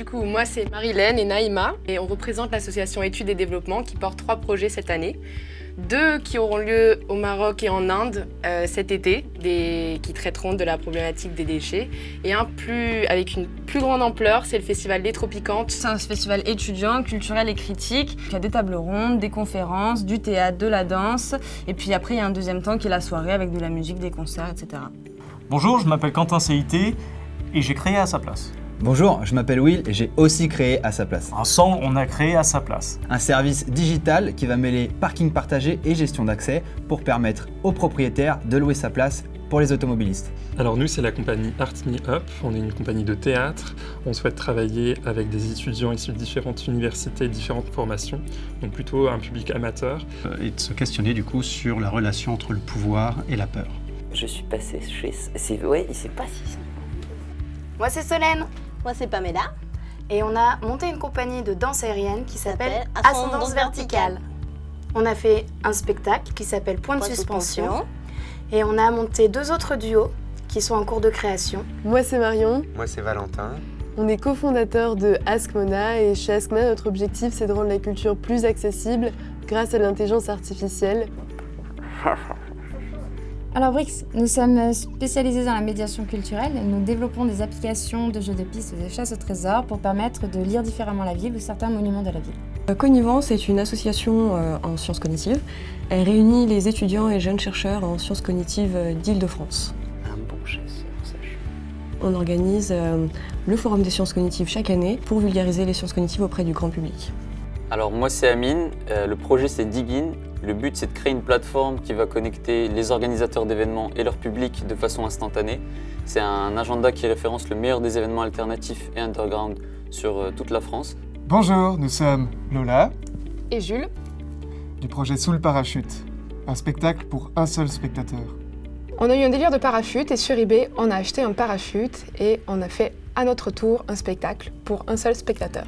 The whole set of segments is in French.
coup, moi c'est Marilène et Naïma et on représente l'association Études et Développement qui porte 3 projets cette année. 2 qui auront lieu au Maroc et en Inde cet été, qui traiteront de la problématique des déchets. Et un avec une plus grande ampleur, c'est le festival Les Tropicantes. C'est un festival étudiant, culturel et critique. Il y a des tables rondes, des conférences, du théâtre, de la danse. Et puis après, il y a un deuxième temps qui est la soirée avec de la musique, des concerts, etc. Bonjour, je m'appelle Quentin CIT et j'ai créé À sa place. Bonjour, je m'appelle Will et j'ai aussi créé À sa place. Ensemble, on a créé À sa place. Un service digital qui va mêler parking partagé et gestion d'accès pour permettre aux propriétaires de louer sa place pour les automobilistes. Alors nous, c'est la compagnie Art Me Up, on est une compagnie de théâtre. On souhaite travailler avec des étudiants issus de différentes universités, différentes formations, donc plutôt un public amateur. Et de se questionner du coup sur la relation entre le pouvoir et la peur. Je suis passée chez... Ouais, c'est pas si simple. Moi c'est Solène. Moi c'est Pamela. Et on a monté une compagnie de danse aérienne qui s'appelle Ascendance Verticale. On a fait un spectacle qui s'appelle Point de suspension. Et on a monté 2 autres duos qui sont en cours de création. Moi c'est Marion. Moi c'est Valentin. On est cofondateurs de Ask Mona et chez Ask Mona, notre objectif c'est de rendre la culture plus accessible grâce à l'intelligence artificielle. Alors Brix, nous sommes spécialisés dans la médiation culturelle et nous développons des applications de jeux de pistes et de chasse au trésor pour permettre de lire différemment la ville ou certains monuments de la ville. Connivence est une association en sciences cognitives. Elle réunit les étudiants et jeunes chercheurs en sciences cognitives d'Île-de-France. Un bon chasseur, sache. On organise le Forum des sciences cognitives chaque année pour vulgariser les sciences cognitives auprès du grand public. Alors moi c'est Amine, le projet c'est Digin. Le but c'est de créer une plateforme qui va connecter les organisateurs d'événements et leur public de façon instantanée. C'est un agenda qui référence le meilleur des événements alternatifs et underground sur toute la France. Bonjour, nous sommes Lola et Jules du projet Sous le parachute, un spectacle pour un seul spectateur. On a eu un délire de parachute et sur eBay on a acheté un parachute et on a fait à notre tour un spectacle pour un seul spectateur.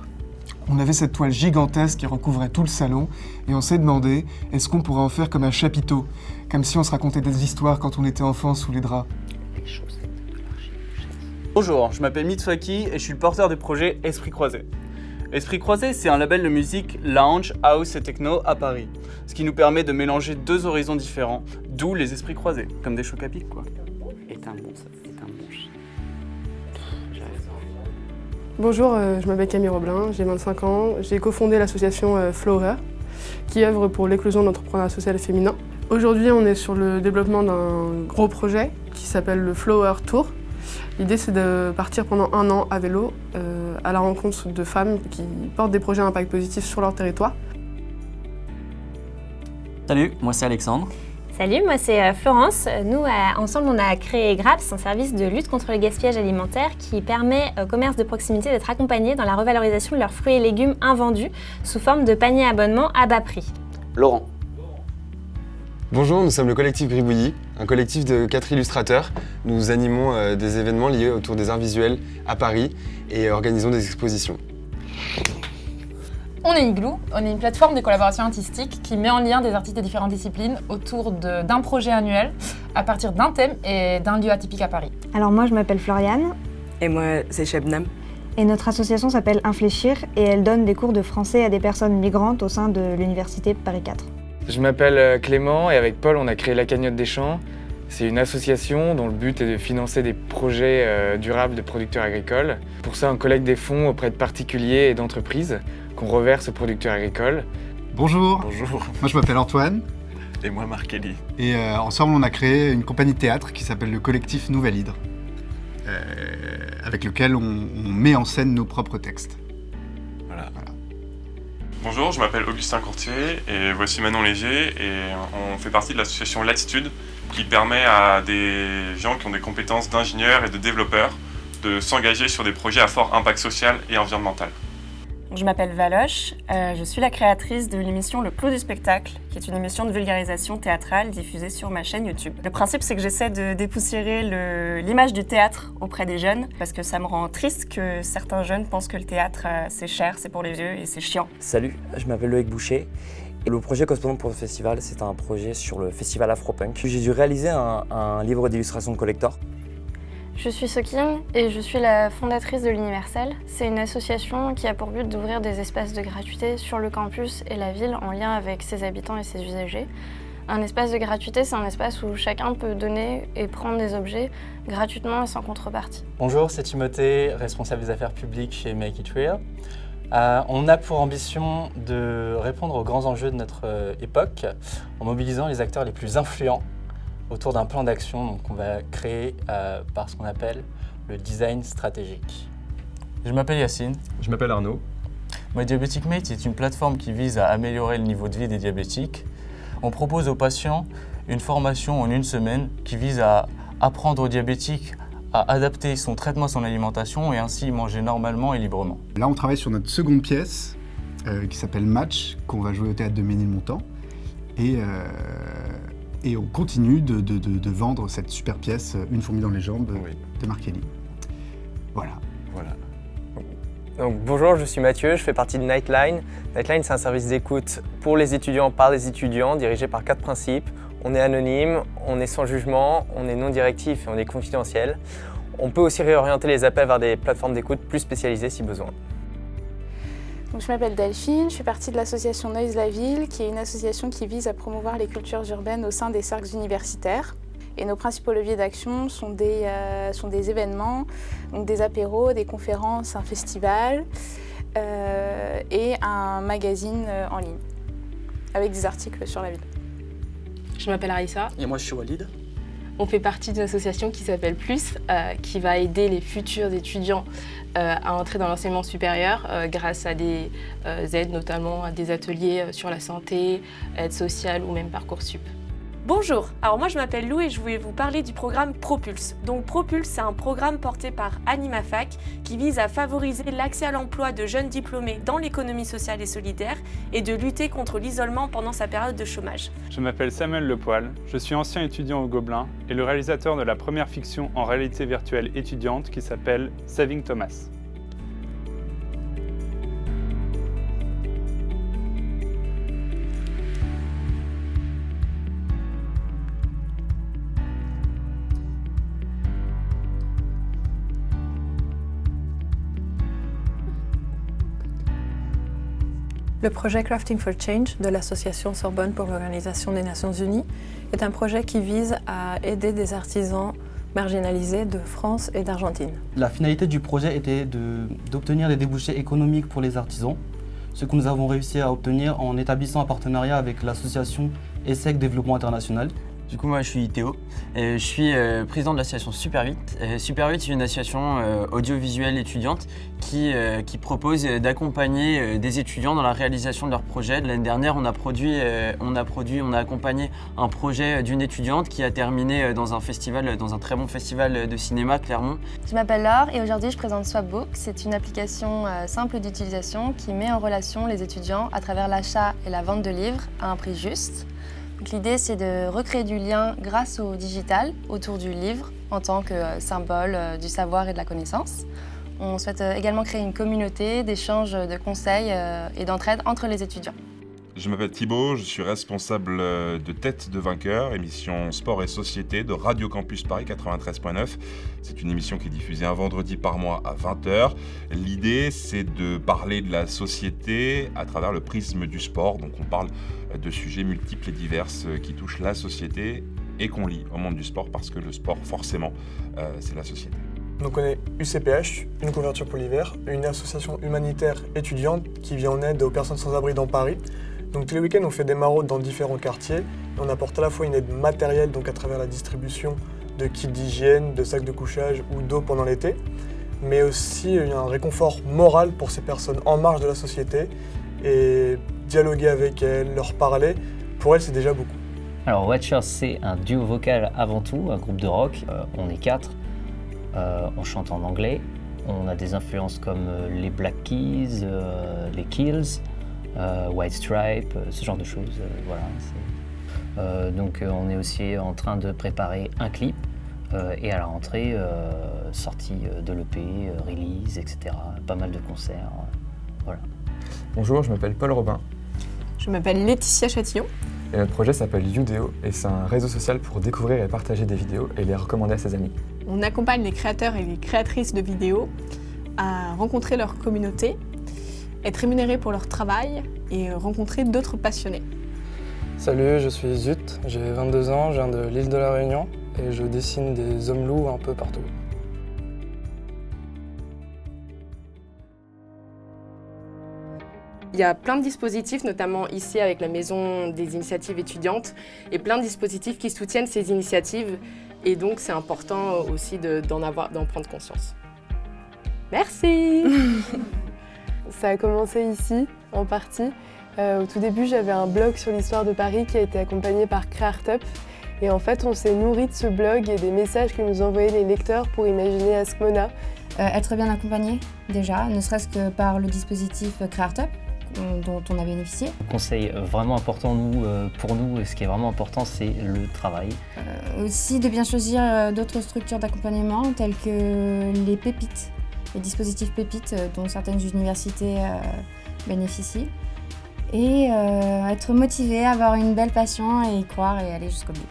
On avait cette toile gigantesque qui recouvrait tout le salon et on s'est demandé est-ce qu'on pourrait en faire comme un chapiteau, comme si on se racontait des histoires quand on était enfant sous les draps. Bonjour, je m'appelle Mitsuaki et je suis le porteur du projet Esprit Croisé. Esprit Croisé, c'est un label de musique lounge, house et techno à Paris, ce qui nous permet de mélanger 2 horizons différents, d'où les esprits croisés, comme des chocs à pic quoi. Est un bon chien. Bonjour, je m'appelle Camille Roblin, j'ai 25 ans. J'ai cofondé l'association Flower, qui œuvre pour l'éclosion d'entrepreneurs social féminins. Aujourd'hui, on est sur le développement d'un gros projet qui s'appelle le Flower Tour. L'idée, c'est de partir pendant 1 an à vélo à la rencontre de femmes qui portent des projets à impact positif sur leur territoire. Salut, moi c'est Alexandre. Salut, moi c'est Florence. Nous, ensemble, on a créé Graps, un service de lutte contre le gaspillage alimentaire qui permet aux commerces de proximité d'être accompagnés dans la revalorisation de leurs fruits et légumes invendus sous forme de paniers abonnements à bas prix. Laurent. Bonjour, nous sommes le collectif Gribouillis, un collectif de 4 illustrateurs. Nous animons des événements liés autour des arts visuels à Paris et organisons des expositions. On est Igloo, on est une plateforme de collaboration artistique qui met en lien des artistes de différentes disciplines autour d'un projet annuel à partir d'un thème et d'un lieu atypique à Paris. Alors moi je m'appelle Floriane. Et moi c'est Shebnam. Et notre association s'appelle Infléchir et elle donne des cours de français à des personnes migrantes au sein de l'université Paris 4. Je m'appelle Clément et avec Paul on a créé La Cagnotte des Champs. C'est une association dont le but est de financer des projets durables de producteurs agricoles. Pour ça on collecte des fonds auprès de particuliers et d'entreprises qu'on reverse aux producteurs agricoles. Bonjour. Bonjour. Moi je m'appelle Antoine. Et moi Marc-Élie. Et ensemble on a créé une compagnie de théâtre qui s'appelle le collectif Nouvelle Hydre, avec lequel on met en scène nos propres textes. Voilà. Bonjour, je m'appelle Augustin Courtier et voici Manon Léger et on fait partie de l'association Latitude qui permet à des gens qui ont des compétences d'ingénieurs et de développeurs de s'engager sur des projets à fort impact social et environnemental. Je m'appelle Valoche, je suis la créatrice de l'émission Le Clou du spectacle, qui est une émission de vulgarisation théâtrale diffusée sur ma chaîne YouTube. Le principe, c'est que j'essaie de dépoussiérer l'image du théâtre auprès des jeunes, parce que ça me rend triste que certains jeunes pensent que le théâtre, c'est cher, c'est pour les vieux et c'est chiant. Salut, je m'appelle Loïc Boucher. Et le projet correspondant pour le festival, c'est un projet sur le festival Afropunk. J'ai dû réaliser un livre d'illustration collector. Je suis Sokim et je suis la fondatrice de l'Universel. C'est une association qui a pour but d'ouvrir des espaces de gratuité sur le campus et la ville en lien avec ses habitants et ses usagers. Un espace de gratuité, c'est un espace où chacun peut donner et prendre des objets gratuitement et sans contrepartie. Bonjour, c'est Timothée, responsable des affaires publiques chez Make It Real. On a pour ambition de répondre aux grands enjeux de notre époque en mobilisant les acteurs les plus influents autour d'un plan d'action qu'on va créer par ce qu'on appelle le design stratégique. Je m'appelle Yacine. Je m'appelle Arnaud. My Diabetic Mate est une plateforme qui vise à améliorer le niveau de vie des diabétiques. On propose aux patients une formation en 1 semaine qui vise à apprendre aux diabétiques à adapter son traitement à son alimentation et ainsi manger normalement et librement. Là, on travaille sur notre seconde pièce qui s'appelle Match, qu'on va jouer au théâtre de Ménilmontant. Et on continue de vendre cette super pièce, Une fourmi dans les jambes, de Markelly. Voilà. Donc, bonjour, je suis Mathieu, je fais partie de Nightline. Nightline, c'est un service d'écoute pour les étudiants, par les étudiants, dirigé par 4 principes. On est anonyme, on est sans jugement, on est non directif et on est confidentiel. On peut aussi réorienter les appels vers des plateformes d'écoute plus spécialisées si besoin. Donc, je m'appelle Delphine, je fais partie de l'association Noise la Ville, qui est une association qui vise à promouvoir les cultures urbaines au sein des cercles universitaires. Et nos principaux leviers d'action sont des événements, donc des apéros, des conférences, un festival et un magazine en ligne, avec des articles sur la ville. Je m'appelle Aïssa. Et moi, je suis Walid. On fait partie d'une association qui s'appelle Plus, qui va aider les futurs étudiants à entrer dans l'enseignement supérieur grâce à des aides, notamment à des ateliers sur la santé, aide sociale ou même Parcoursup. Bonjour, alors moi je m'appelle Lou et je voulais vous parler du programme Propulse. Donc Propulse, c'est un programme porté par AnimaFac qui vise à favoriser l'accès à l'emploi de jeunes diplômés dans l'économie sociale et solidaire et de lutter contre l'isolement pendant sa période de chômage. Je m'appelle Samuel Lepoil, je suis ancien étudiant au Gobelin et le réalisateur de la première fiction en réalité virtuelle étudiante qui s'appelle Saving Thomas. Le projet Crafting for Change de l'association Sorbonne pour l'Organisation des Nations Unies est un projet qui vise à aider des artisans marginalisés de France et d'Argentine. La finalité du projet était d'obtenir des débouchés économiques pour les artisans, ce que nous avons réussi à obtenir en établissant un partenariat avec l'association ESSEC Développement International. Du coup, moi, je suis Théo et je suis président de l'association Super 8. Super 8, c'est une association audiovisuelle étudiante qui propose d'accompagner des étudiants dans la réalisation de leurs projets. L'année dernière, on a accompagné un projet d'une étudiante qui a terminé dans un très bon festival de cinéma, Clermont. Je m'appelle Laure et aujourd'hui, je présente Swapbook. C'est une application simple d'utilisation qui met en relation les étudiants à travers l'achat et la vente de livres à un prix juste. L'idée, c'est de recréer du lien grâce au digital autour du livre en tant que symbole du savoir et de la connaissance. On souhaite également créer une communauté d'échanges de conseils et d'entraide entre les étudiants. Je m'appelle Thibaut, je suis responsable de Tête de Vainqueur, émission sport et société de Radio Campus Paris 93.9. C'est une émission qui est diffusée un vendredi par mois à 20h. L'idée, c'est de parler de la société à travers le prisme du sport. Donc on parle de sujets multiples et divers qui touchent la société et qu'on lie au monde du sport parce que le sport, forcément, c'est la société. Donc on est UCPH, une couverture pour l'hiver, une association humanitaire étudiante qui vient en aide aux personnes sans abri dans Paris. Donc tous les week-ends, on fait des maraudes dans différents quartiers et on apporte à la fois une aide matérielle, donc à travers la distribution de kits d'hygiène, de sacs de couchage ou d'eau pendant l'été, mais aussi un réconfort moral pour ces personnes en marge de la société et dialoguer avec elles, leur parler, pour elles c'est déjà beaucoup. Alors Watchers, c'est un duo vocal avant tout, un groupe de rock, on est 4, on chante en anglais, on a des influences comme les Black Keys, les Kills, White Stripe, ce genre de choses, voilà. Donc on est aussi en train de préparer un clip et à la rentrée, sortie de l'EP, release, etc. Pas mal de concerts, voilà. Bonjour, je m'appelle Paul Robin. Je m'appelle Laetitia Chatillon. Et notre projet s'appelle Youdéo et c'est un réseau social pour découvrir et partager des vidéos et les recommander à ses amis. On accompagne les créateurs et les créatrices de vidéos à rencontrer leur communauté, être rémunérés pour leur travail et rencontrer d'autres passionnés. Salut, je suis Zut, j'ai 22 ans, je viens de l'île de la Réunion et je dessine des hommes-loups un peu partout. Il y a plein de dispositifs, notamment ici avec la Maison des initiatives étudiantes, et plein de dispositifs qui soutiennent ces initiatives. Et donc c'est important aussi d'en prendre conscience. Merci. Ça a commencé ici, en partie. Au tout début, j'avais un blog sur l'histoire de Paris qui a été accompagné par Créartup. Et en fait, on s'est nourri de ce blog et des messages que nous envoyaient les lecteurs pour imaginer Askmona. Être bien accompagné, déjà, ne serait-ce que par le dispositif Créartup, dont on a bénéficié. Un conseil vraiment important pour nous, et ce qui est vraiment important, c'est le travail. Aussi de bien choisir d'autres structures d'accompagnement, telles que les pépites, les dispositifs pépites dont certaines universités bénéficient. Et être motivé, avoir une belle passion et y croire et aller jusqu'au bout.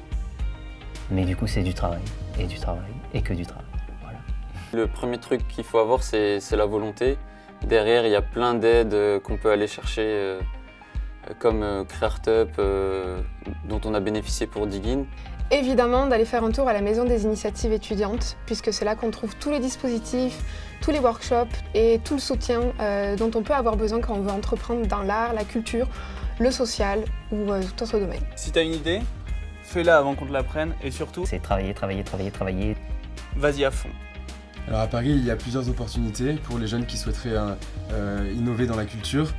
Mais du coup, c'est du travail, et du travail, et que du travail. Voilà. Le premier truc qu'il faut avoir, c'est la volonté. Derrière, il y a plein d'aides qu'on peut aller chercher, comme Créartup, dont on a bénéficié pour Digin. Évidemment, d'aller faire un tour à la Maison des initiatives étudiantes, puisque c'est là qu'on trouve tous les dispositifs, tous les workshops et tout le soutien dont on peut avoir besoin quand on veut entreprendre dans l'art, la culture, le social ou tout autre domaine. Si tu as une idée, fais-la avant qu'on te la prenne et surtout... C'est travailler, travailler, travailler, travailler. Vas-y à fond. Alors à Paris, il y a plusieurs opportunités pour les jeunes qui souhaiteraient innover dans la culture,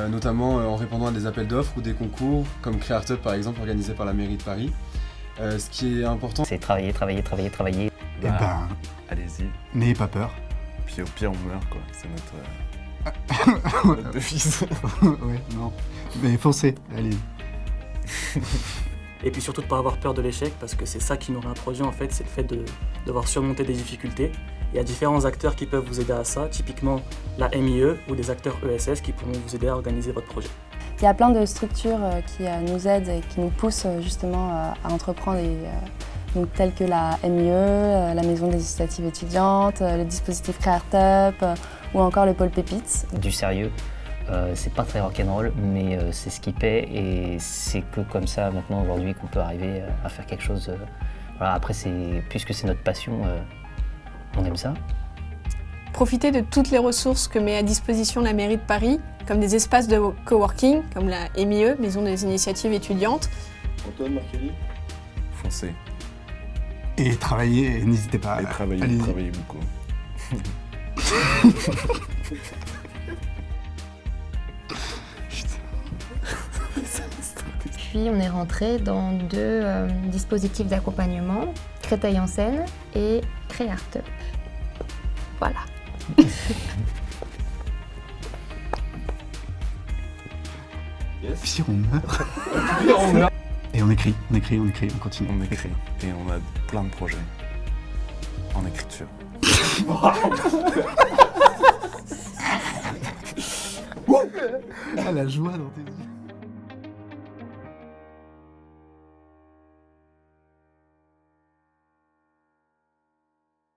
notamment en répondant à des appels d'offres ou des concours, comme Créartup par exemple, organisé par la mairie de Paris. Ce qui est important, c'est travailler, travailler, travailler, travailler. Allez-y. N'ayez pas peur. Puis au pire, on meurt, quoi. C'est notre devise. Ouais, non. Mais foncez, allez. Et puis surtout de ne pas avoir peur de l'échec, parce que c'est ça qui nous réintroduit en fait, c'est le fait de devoir surmonter des difficultés. Il y a différents acteurs qui peuvent vous aider à ça, typiquement la MIE ou des acteurs ESS qui pourront vous aider à organiser votre projet. Il y a plein de structures qui nous aident et qui nous poussent justement à entreprendre, donc telles que la MIE, la Maison des initiatives étudiantes, le dispositif Créartup ou encore le pôle Pépites. Du sérieux, c'est pas très rock'n'roll, mais c'est ce qui paie et c'est que comme ça maintenant aujourd'hui qu'on peut arriver à faire quelque chose. Voilà, après, puisque c'est notre passion, on aime ça. Profitez de toutes les ressources que met à disposition la mairie de Paris, comme des espaces de coworking, comme la MIE, Maison des initiatives étudiantes. Antoine, Markelly, foncez. Et travaillez, n'hésitez pas. Et travaillez beaucoup. Puis on est rentré dans deux dispositifs d'accompagnement, Créteil en Seine et Créartup. Voilà. Pire, on meurt. Et on écrit, on continue. On écrit et on a plein de projets en écriture. Ah, la joie dans tes